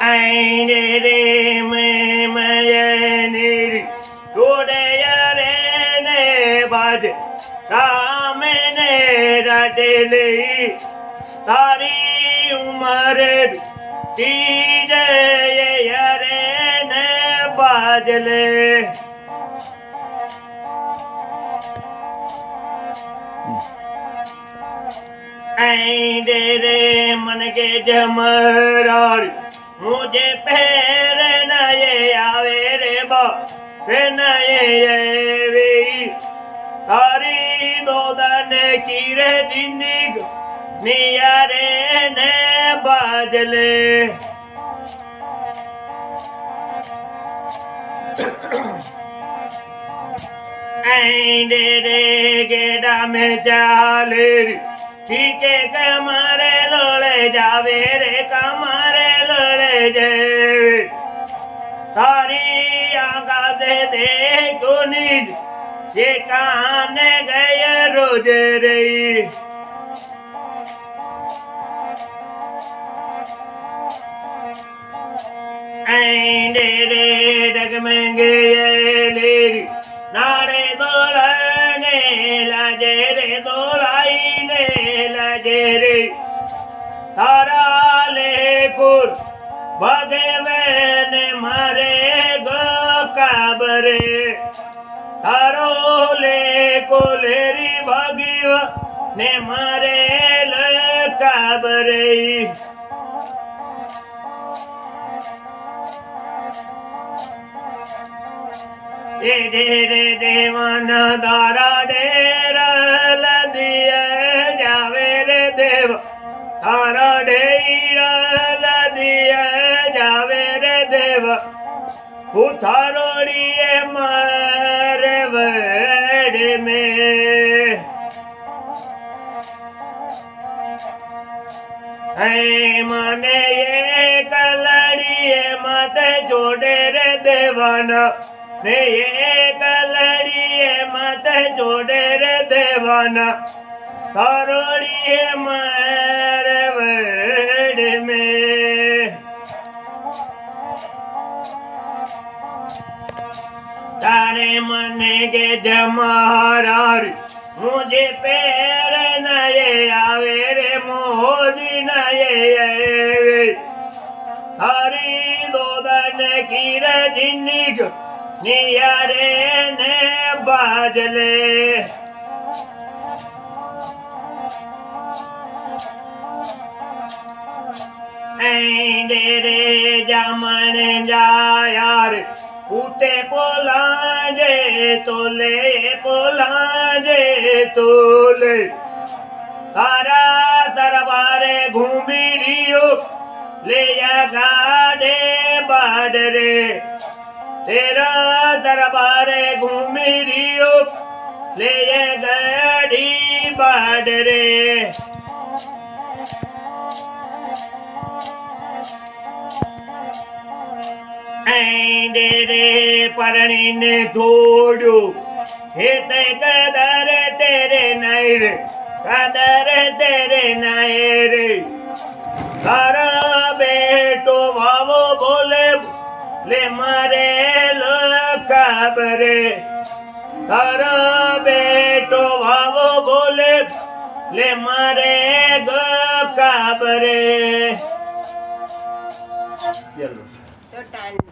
આઈને રે મયનેરી ગોડયા રે ને બાજ રામે ને રાડેલી તારી ઉમર તીજે યરે ને બાજલે आइंदे रे मन के जमरार मुझे पैर न ये आवे रे बा न ये वे तारी दोदन की रे जिंदगी निया रे ने बाजले आइंदे रे गेडा में चाले ठीक है कमारे लोड़े जावे रे कमारे लोड़े जावे सारी आगा दे गुनी ये काने गए रोज रे आइंदे रे डगमंगे लेरी नारे दोलाने लाजे रे दोलाई ने लाजे रे तारा ले कुर भगवे ने मारे गो काबरे तारो ले को लेरी भगव ने मारे ल काबरे रे देवन दारा डेर लदिया जावे रे देव तारा डेर लदिया जावे रे देव उतारोड़िए मरवड़ में है मने ये कलड़िए मत जोड़े रे देवाना ने ये कलड़िए मत जोड़े रे देवाना तारोड़िए मरवड़ में तारे मन के जमारार मुझे पैर नए आवे रे मोदी नए आवे हरी दोदन की रे जिंदगी निया रे ने बाजले आइंदे रे जामन जा यार उते पोलांजे तोले तारा दरबारे घूमी रियो ले गाड़े बाडरे तेरा दरबारे घूमी रियो ले गाड़ी बाडरे आइंदे रे परणी ने धोड़ो खेत कदर तेरे नहीं रे कदर तेरे नहीं रे तारा बेटो बाबो बोले ले मारे लो काबरे तारा बेटो बाबो बोले ले मारे गो काबरे चलो तो